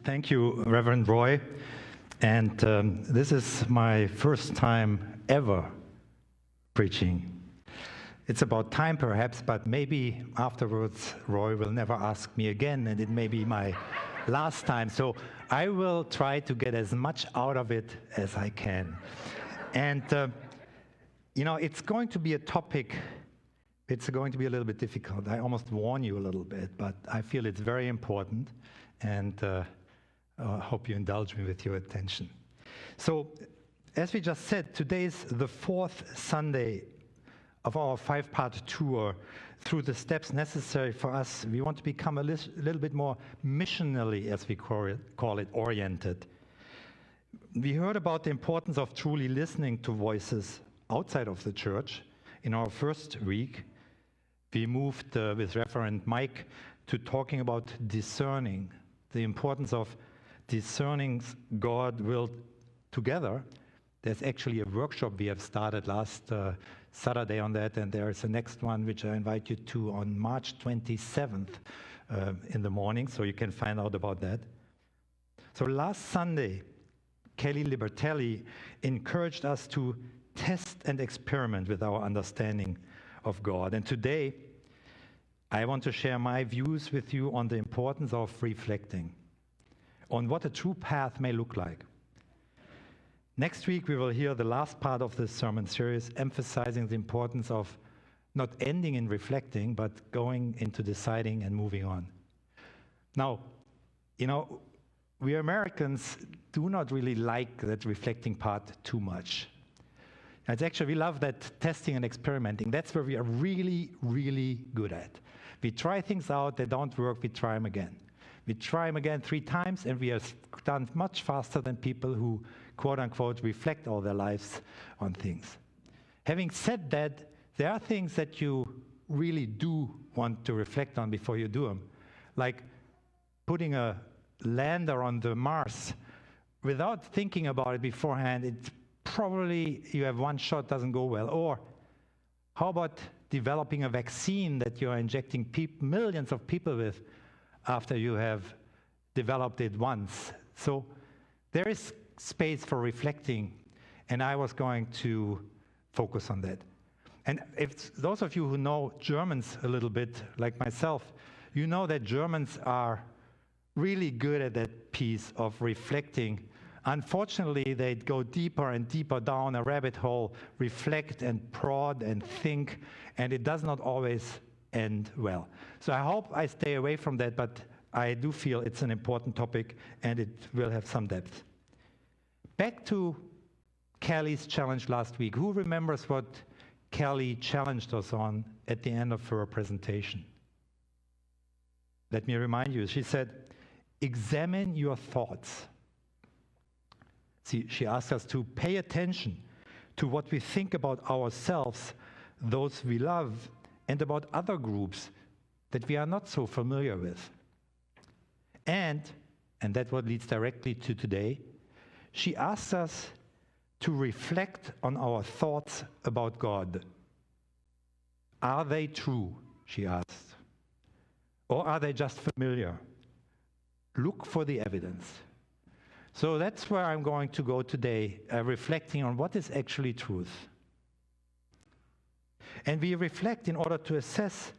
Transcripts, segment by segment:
Thank you, Reverend Roy. And this is my first time ever preaching. It's about time perhaps, but maybe afterwards Roy will never ask me again, and it may be my last time. So I will try to get as much out of it as I can. And, it's going to be a topic, it's going to be a little bit difficult. I almost warn you a little bit, but I feel it's very important, and I hope you indulge me with your attention. So, as we just said, today's the fourth Sunday of our five-part tour through the steps necessary for us. We want to become a little bit more missionally, as we call it, oriented. We heard about the importance of truly listening to voices outside of the church in our first week. We moved with Reverend Mike to talking about discerning, the importance of discerning God's will together. There's actually a workshop we have started last Saturday on that, and there is a next one which I invite you to on March 27th in the morning, so you can find out about that. So last Sunday, Kelly Libertelli encouraged us to test and experiment with our understanding of God. And today, I want to share my views with you on the importance of reflecting on what a true path may look like. Next week, we will hear the last part of this sermon series, emphasizing the importance of not ending in reflecting, but going into deciding and moving on. Now, we Americans do not really like that reflecting part too much. It's actually, we love that testing and experimenting. That's where we are really, really good at. We try things out, they don't work, we try them again. We try them again 3 times, and we are done much faster than people who, quote-unquote, reflect all their lives on things. Having said that, there are things that you really do want to reflect on before you do them, like putting a lander on the Mars. Without thinking about it beforehand, it probably, you have one shot, doesn't go well. Or how about developing a vaccine that you are injecting millions of people with after you have developed it once? So there is space for reflecting, and I was going to focus on that. And if those of you who know Germans a little bit, like myself, you know that Germans are really good at that piece of reflecting. Unfortunately, they go deeper and deeper down a rabbit hole, reflect and prod and think, and it does not always end well. So I hope I stay away from that, but I do feel it's an important topic, and it will have some depth. Back to Kelly's challenge last week. Who remembers what Kelly challenged us on at the end of her presentation? Let me remind you. She said, examine your thoughts. See, she asked us to pay attention to what we think about ourselves, those we love, and about other groups that we are not so familiar with. And that's what leads directly to today, she asks us to reflect on our thoughts about God. Are they true, she asked, or are they just familiar? Look for the evidence. So that's where I'm going to go today, reflecting on what is actually truth. And we reflect in order to assess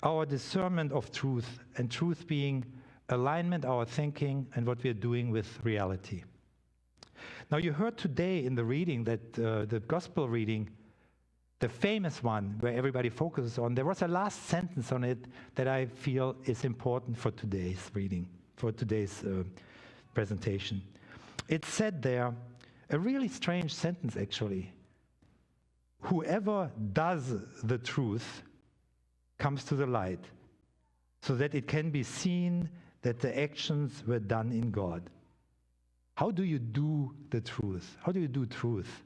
our discernment of truth, and truth being alignment, our thinking, and what we are doing with reality. Now, you heard today in the reading that the gospel reading, the famous one where everybody focuses on, there was a last sentence on it that I feel is important for today's reading, for today's presentation. It said there, a really strange sentence actually. Whoever does the truth comes to the light, so that it can be seen that the actions were done in God. How do you do the truth? How do you do truth?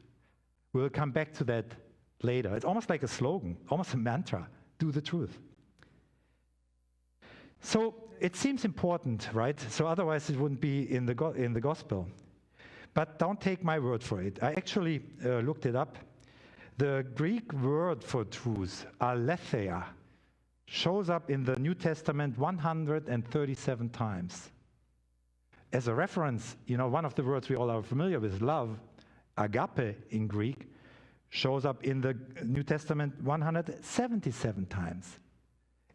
We'll come back to that later. It's almost like a slogan, almost a mantra. Do the truth. So it seems important, right? So otherwise it wouldn't be in the gospel. But don't take my word for it. I actually looked it up. The Greek word for truth, aletheia, shows up in the New Testament 137 times. as a reference, one of the words we all are familiar with, love, agape in Greek, shows up in the New Testament 177 times.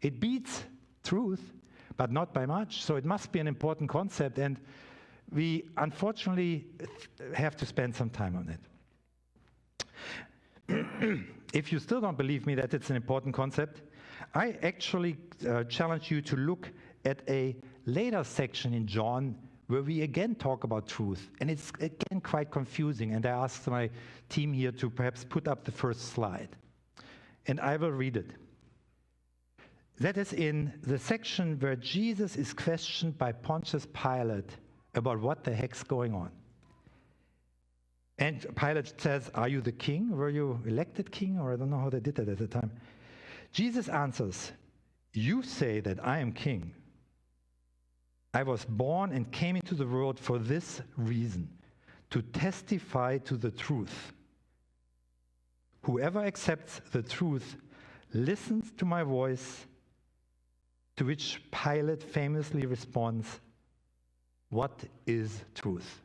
It beats truth, but not by much. So it must be an important concept, and we unfortunately have to spend some time on it. If you still don't believe me that it's an important concept, I actually challenge you to look at a later section in John where we again talk about truth. And it's again quite confusing. And I asked my team here to perhaps put up the first slide. And I will read it. That is in the section where Jesus is questioned by Pontius Pilate about what the heck's going on. And Pilate says, "Are you the king? Were you elected king?" Or I don't know how they did that at the time. Jesus answers, "You say that I am king. I was born and came into the world for this reason, to testify to the truth. Whoever accepts the truth listens to my voice," to which Pilate famously responds, "What is truth?"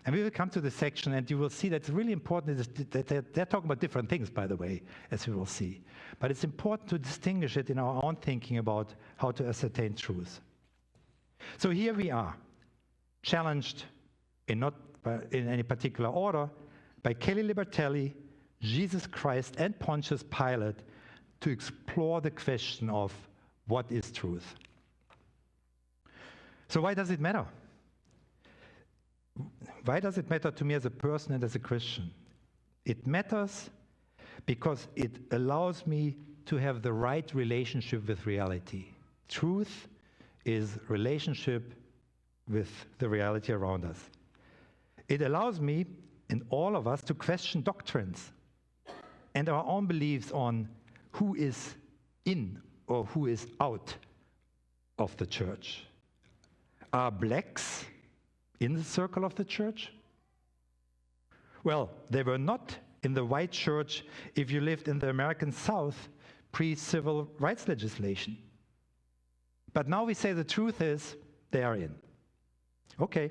And we will come to this section, and you will see that it's really important that they're talking about different things, by the way, as we will see. But it's important to distinguish it in our own thinking about how to ascertain truth. So here we are, challenged not in any particular order by Kelly Libertelli, Jesus Christ, and Pontius Pilate to explore the question of what is truth. So why does it matter? Why does it matter to me as a person and as a Christian? It matters because it allows me to have the right relationship with reality. Truth is relationship with the reality around us. It allows me and all of us to question doctrines and our own beliefs on who is in or who is out of the church. Are blacks in the circle of the church? Well, they were not in the white church if you lived in the American South pre-civil rights legislation. But now we say the truth is they are in. Okay,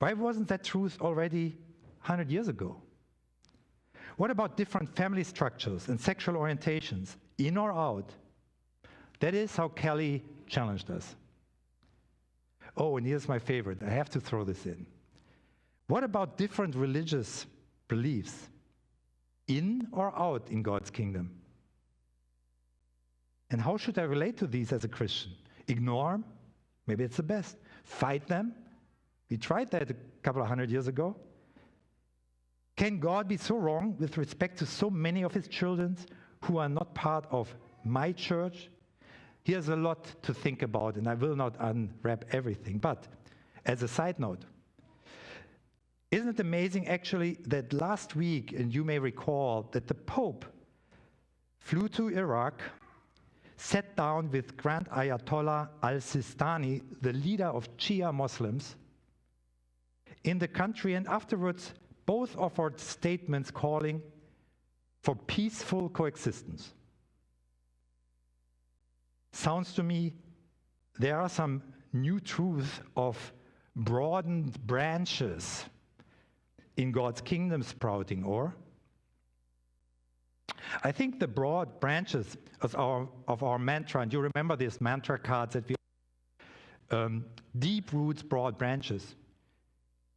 why wasn't that truth already 100 years ago? What about different family structures and sexual orientations, in or out? That is how Kelly challenged us. Oh, and here's my favorite. I have to throw this in. What about different religious beliefs, in or out in God's kingdom? And how should I relate to these as a Christian? Ignore them? Maybe it's the best. Fight them? We tried that a couple of 100 years ago. Can God be so wrong with respect to so many of his children who are not part of my church? Here's a lot to think about, and I will not unwrap everything. But as a side note, isn't it amazing actually that last week, and you may recall, that the Pope flew to Iraq, sat down with Grand Ayatollah al-Sistani, the leader of Shia Muslims, in the country, and afterwards both offered statements calling for peaceful coexistence. Sounds to me there are some new truths of broadened branches in God's kingdom sprouting, or? I think the broad branches of our mantra, and you remember these mantra cards that we deep roots, broad branches.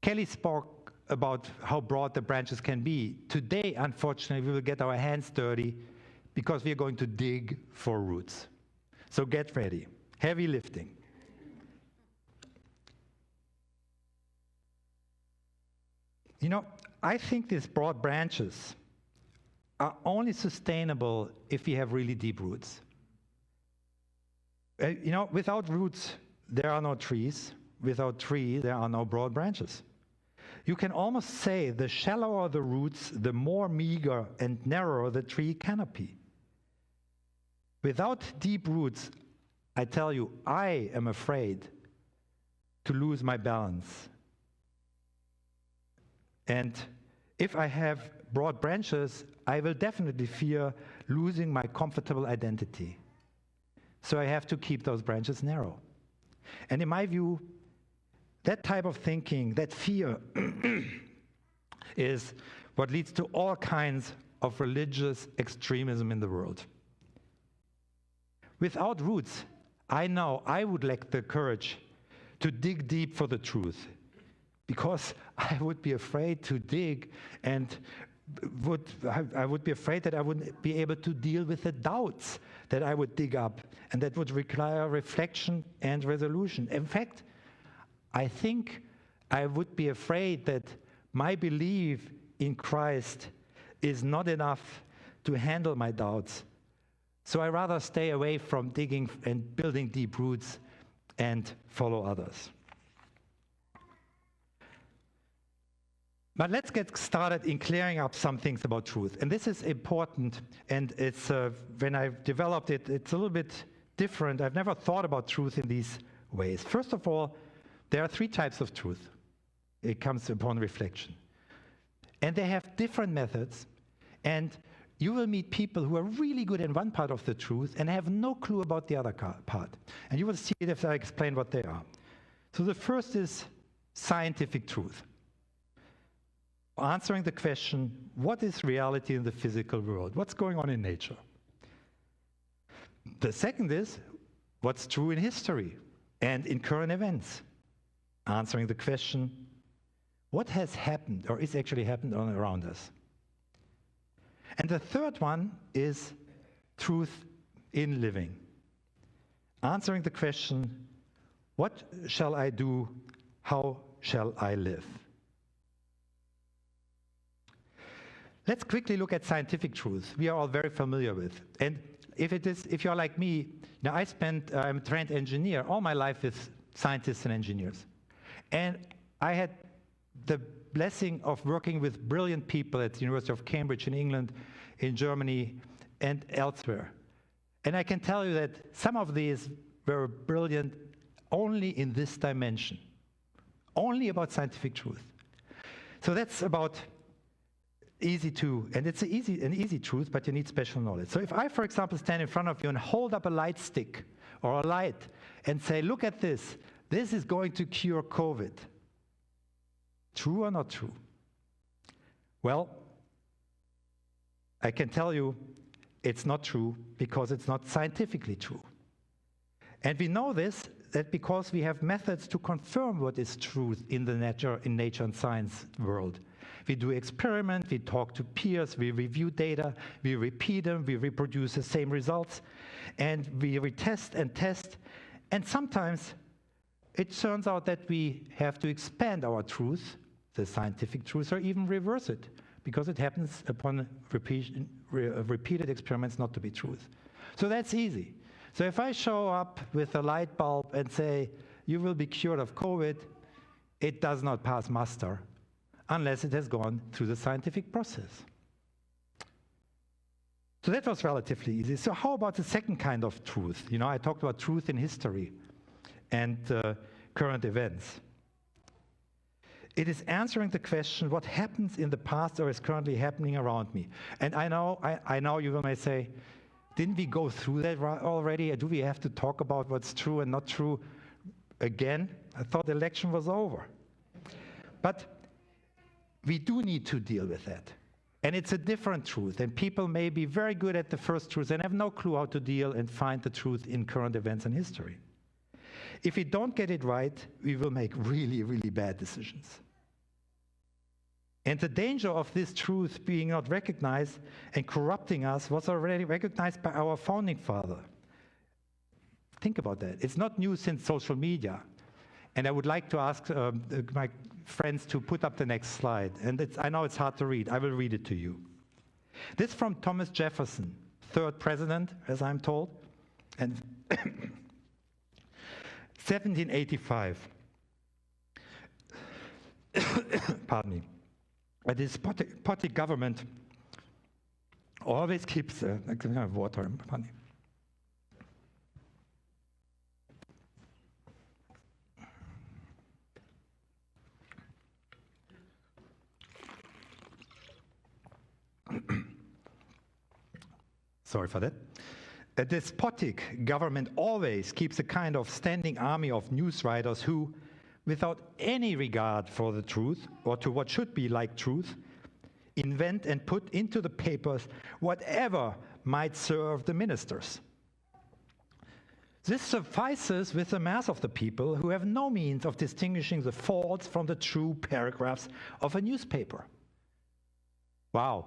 Kelly spoke about how broad the branches can be. Today, unfortunately, we will get our hands dirty because we are going to dig for roots. So get ready. Heavy lifting. I think these broad branches are only sustainable if we have really deep roots. Without roots, there are no trees. Without trees, there are no broad branches. You can almost say the shallower the roots, the more meager and narrow the tree canopy. Without deep roots, I tell you, I am afraid to lose my balance. And if I have broad branches, I will definitely fear losing my comfortable identity. So I have to keep those branches narrow. And in my view, That type of thinking, that fear, is what leads to all kinds of religious extremism in the world. Without roots, I know I would lack the courage to dig deep for the truth, because I would be afraid to dig, and I would be afraid that I wouldn't be able to deal with the doubts that I would dig up, and that would require reflection and resolution. In fact, I think I would be afraid that my belief in Christ is not enough to handle my doubts. So I rather stay away from digging and building deep roots and follow others. But let's get started in clearing up some things about truth. And this is important, and it's when I developed it, it's a little bit different. I've never thought about truth in these ways. First of all, there are three types of truth. It comes upon reflection. And they have different methods, and you will meet people who are really good in one part of the truth and have no clue about the other part. And you will see it if I explain what they are. So the first is scientific truth. Answering the question, what is reality in the physical world? What's going on in nature? The second is, what's true in history and in current events? Answering the question, what has happened or is actually happened around us? And the third one is truth in living. Answering the question, what shall I do? How shall I live? Let's quickly look at scientific truth. We are all very familiar with. And if you're like me, now I'm a trained engineer all my life with scientists and engineers. And I had the blessing of working with brilliant people at the University of Cambridge in England, in Germany, and elsewhere. And I can tell you that some of these were brilliant only in this dimension, only about scientific truth. So that's about and it's an easy truth, but you need special knowledge. So if I, for example, stand in front of you and hold up a light stick or a light and say, look at this is going to cure COVID. True or not true? Well, I can tell you it's not true because it's not scientifically true. And we know this that because we have methods to confirm what is truth in the nature and science world. We do experiments, we talk to peers, we review data, we repeat them, we reproduce the same results, and we retest and test. And sometimes it turns out that we have to expand our truth, the scientific truth, or even reverse it, because it happens upon repeated experiments not to be truth. So that's easy. So if I show up with a light bulb and say, you will be cured of COVID, it does not pass muster unless it has gone through the scientific process. So that was relatively easy. So how about the second kind of truth? You know, I talked about truth in history and current events. It is answering the question, what happens in the past or is currently happening around me? And I know you may say, didn't we go through that already? Do we have to talk about what's true and not true again? I thought the election was over. But we do need to deal with that. And it's a different truth. And people may be very good at the first truth and have no clue how to deal and find the truth in current events and history. If we don't get it right, we will make really, really bad decisions. And the danger of this truth being not recognized and corrupting us was already recognized by our founding father. Think about that. It's not new since social media. And I would like to ask my friends to put up the next slide. And I know it's hard to read. I will read it to you. This is from Thomas Jefferson, third president, as I'm told, and 1785. Pardon me. A despotic government always keeps water. Pardon me. Sorry for that. A despotic government always keeps a kind of standing army of news writers who, without any regard for the truth or to what should be like truth, invent and put into the papers whatever might serve the ministers. This suffices with the mass of the people who have no means of distinguishing the false from the true paragraphs of a newspaper. Wow.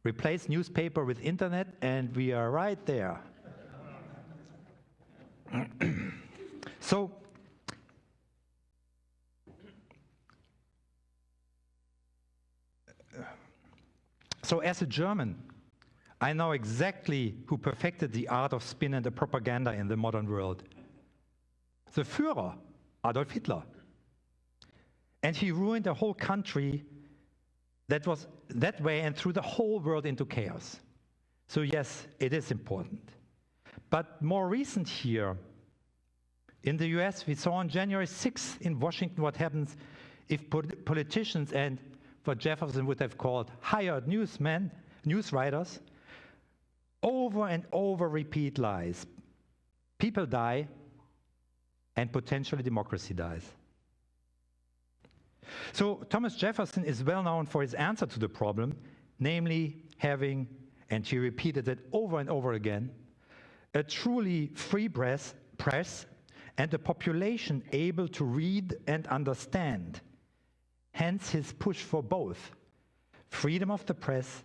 Replace newspaper with internet and we are right there. So as a German, I know exactly who perfected the art of spin and the propaganda in the modern world. The Führer, Adolf Hitler. And he ruined a whole country that was that way and threw the whole world into chaos. So yes, it is important. But more recent here, in the US, we saw on January 6th in Washington what happens if politicians and what Jefferson would have called hired newsmen, news writers, over and over repeat lies. People die, and potentially democracy dies. So Thomas Jefferson is well known for his answer to the problem, namely having, and he repeated it over and over again, a truly free press and a population able to read and understand. Hence his push for both freedom of the press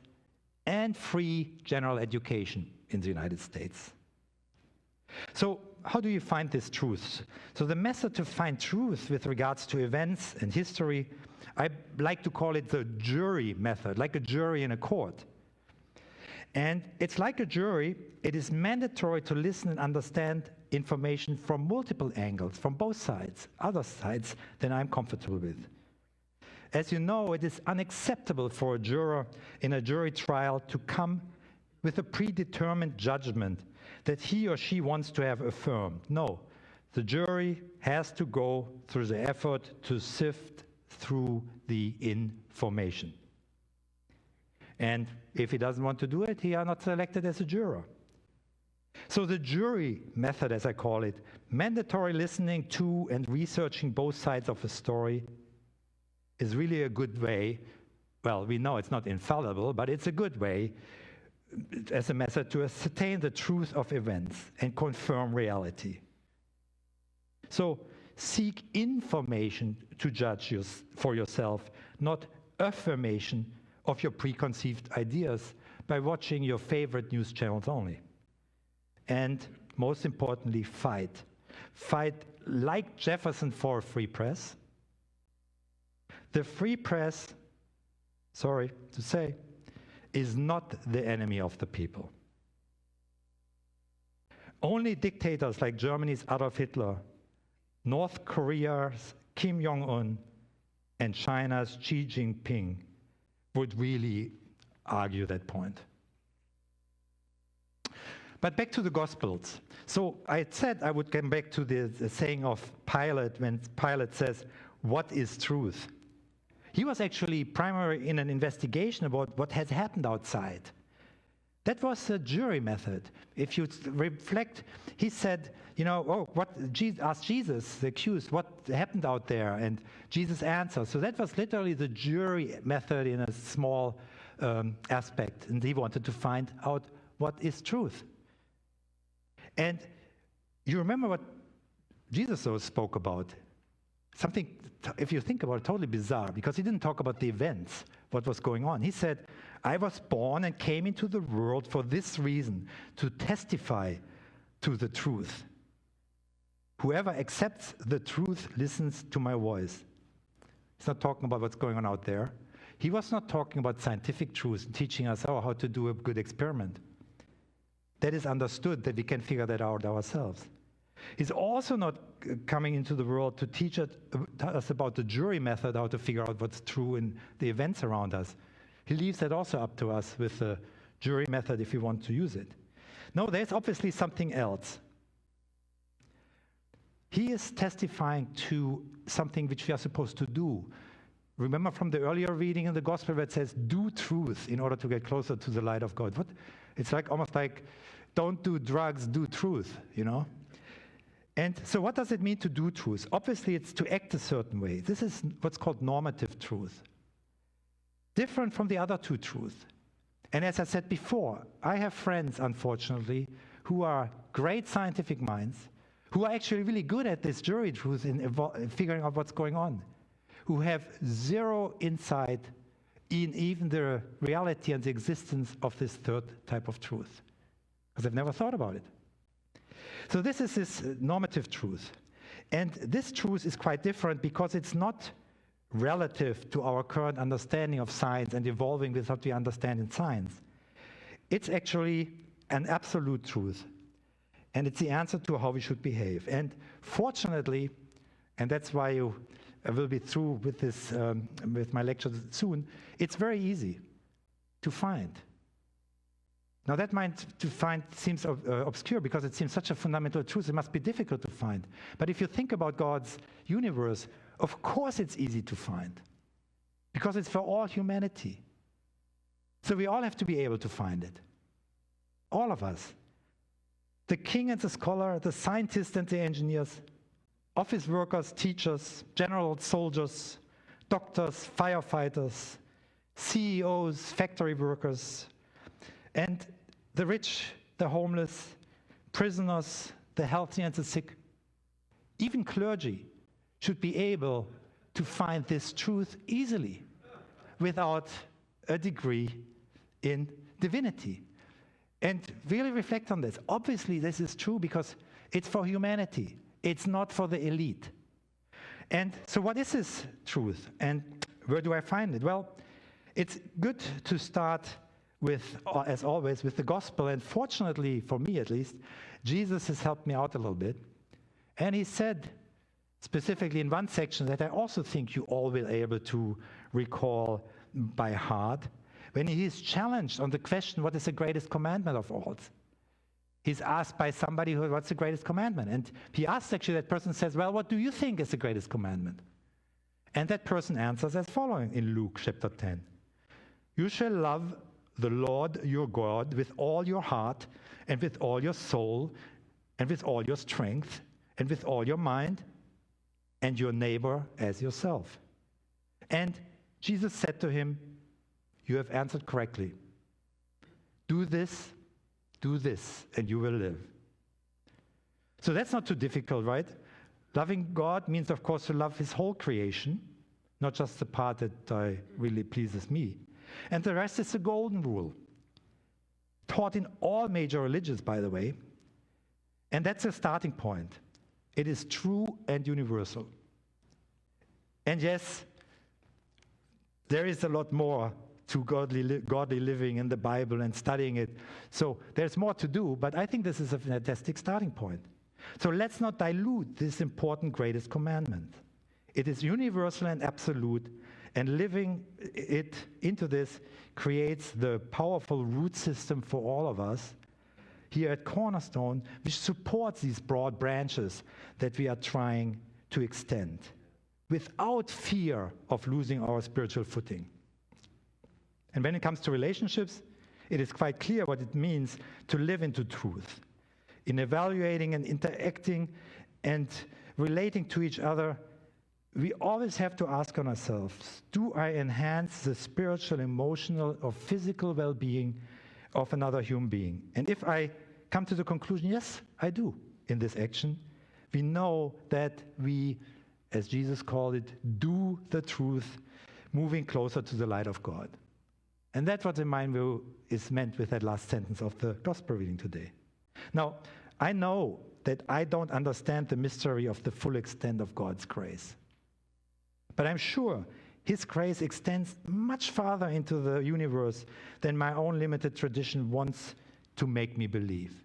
and free general education in the United States. So how do you find this truth? So the method to find truth with regards to events and history, I like to call it the jury method, like a jury in a court. And it's like a jury, it is mandatory to listen and understand information from multiple angles, from both sides, other sides than I'm comfortable with. As you know, it is unacceptable for a juror in a jury trial to come with a predetermined judgment that he or she wants to have affirmed. No, the jury has to go through the effort to sift through the information. And if he doesn't want to do it, he is not selected as a juror. So the jury method, as I call it, mandatory listening to and researching both sides of a story, is really a good way. Well, we know it's not infallible, but it's a good way as a method to ascertain the truth of events and confirm reality. So seek information to judge for yourself, not affirmation of your preconceived ideas by watching your favorite news channels only. And most importantly, fight. Fight like Jefferson for a free press. The free press, sorry to say, is not the enemy of the people. Only dictators like Germany's Adolf Hitler, North Korea's Kim Jong-un, and China's Xi Jinping would really argue that point. But back to the Gospels. So I said I would come back to the saying of Pilate when Pilate says, "What is truth?" He was actually primary in an investigation about what has happened outside. That was the jury method. If you reflect, he said, asked Jesus, the accused, what happened out there? And Jesus answered. So that was literally the jury method in a small aspect. And he wanted to find out what is truth. And you remember what Jesus spoke about? Something, if you think about it, totally bizarre, because he didn't talk about the events, what was going on. He said, "I was born and came into the world for this reason, to testify to the truth. Whoever accepts the truth listens to my voice." He's not talking about what's going on out there. He was not talking about scientific truths and teaching us how to do a good experiment. That is understood, that we can figure that out ourselves. He's also not coming into the world to teach us about the jury method, how to figure out what's true in the events around us. He leaves that also up to us with the jury method if we want to use it. No, there's obviously something else. He is testifying to something which we are supposed to do. Remember from the earlier reading in the Gospel where it says, "Do truth in order to get closer to the light of God." It's like almost like, don't do drugs, do truth, And so what does it mean to do truth? Obviously, it's to act a certain way. This is what's called normative truth. Different from the other two truths. And as I said before, I have friends, unfortunately, who are great scientific minds, who are actually really good at this jury truth in figuring out what's going on, who have zero insight in even the reality and the existence of this third type of truth, because they've never thought about it. So this is this normative truth. And this truth is quite different because it's not relative to our current understanding of science and evolving with what we understand in science. It's actually an absolute truth. And it's the answer to how we should behave. And fortunately, and that's why I will be through with this, with my lecture soon, it's very easy to find. Now that seems obscure because it seems such a fundamental truth. It must be difficult to find. But if you think about God's universe, of course it's easy to find because it's for all humanity. So we all have to be able to find it. All of us. The king and the scholar, the scientists and the engineers, office workers, teachers, generals, soldiers, doctors, firefighters, CEOs, factory workers, and the rich, the homeless, prisoners, the healthy and the sick, even clergy should be able to find this truth easily without a degree in divinity. And really reflect on this. Obviously, this is true because it's for humanity. It's not for the elite. And so what is this truth? And where do I find it? Well, it's good to start with, as always, with the gospel. And fortunately, for me at least, Jesus has helped me out a little bit. And he said, specifically in one section that I also think you all will be able to recall by heart, when he is challenged on the question, what is the greatest commandment of all? He's asked by somebody, what's the greatest commandment? And he asks actually, that person says, well, what do you think is the greatest commandment? And that person answers as following in Luke chapter 10. You shall love the Lord your God with all your heart and with all your soul and with all your strength and with all your mind, and your neighbor as yourself. And Jesus said to him, you have answered correctly. Do this, and you will live. So that's not too difficult, right? Loving God means, of course, to love his whole creation, not just the part that really pleases me. And the rest is the golden rule, taught in all major religions, by the way. And that's a starting point. It is true and universal. And yes, there is a lot more to godly living in the Bible and studying it. So there's more to do, but I think this is a fantastic starting point. So let's not dilute this important greatest commandment. It is universal and absolute, and living it into this creates the powerful root system for all of us here at Cornerstone, which supports these broad branches that we are trying to extend without fear of losing our spiritual footing. And when it comes to relationships, it is quite clear what it means to live into truth. In evaluating and interacting and relating to each other, we always have to ask on ourselves, do I enhance the spiritual, emotional, or physical well-being of another human being? And if I come to the conclusion, yes, I do in this action, we know that we, as Jesus called it, do the truth, moving closer to the light of God. And that's what in my view is meant with that last sentence of the gospel reading today. Now, I know that I don't understand the mystery of the full extent of God's grace. But I'm sure his grace extends much farther into the universe than my own limited tradition wants to make me believe.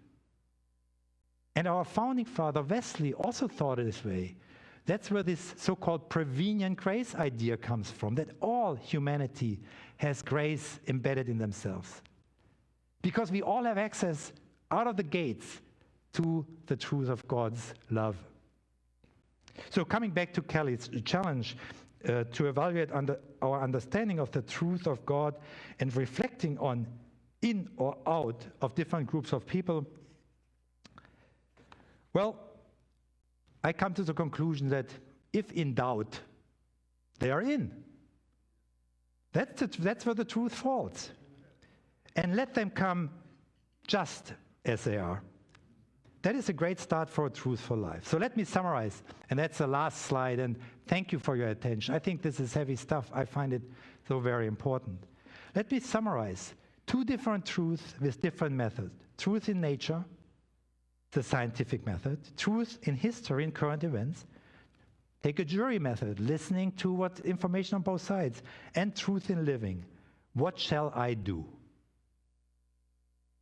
And our founding father, Wesley, also thought it this way. That's where this so-called prevenient grace idea comes from, that all humanity has grace embedded in themselves. Because we all have access out of the gates to the truth of God's love. So coming back to Kelly's challenge to evaluate our understanding of the truth of God and reflecting on in or out of different groups of people, well, I come to the conclusion that if in doubt, they are in. That's where the truth falls. And let them come just as they are. That is a great start for a truthful life. So let me summarize, and that's the last slide, and thank you for your attention. I think this is heavy stuff. I find it so very important. Let me summarize 2 different truths with different methods. Truth in nature, the scientific method. Truth in history and current events. Take a jury method, listening to what information on both sides. And truth in living. What shall I do?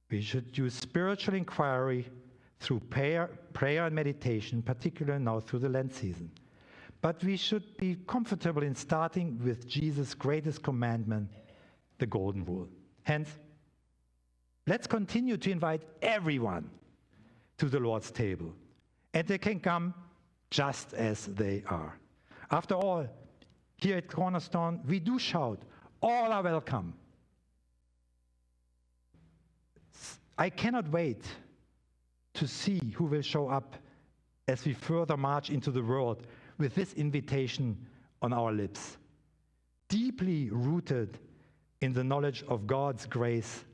We should use spiritual inquiry through prayer and meditation, particularly now through the Lent season. But we should be comfortable in starting with Jesus' greatest commandment, the Golden Rule. Hence, let's continue to invite everyone to the Lord's table. And they can come just as they are. After all, here at Cornerstone, we do shout, all are welcome. I cannot wait to see who will show up as we further march into the world with this invitation on our lips, deeply rooted in the knowledge of God's grace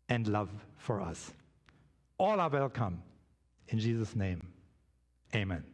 and love for us. All are welcome. In Jesus' name, amen.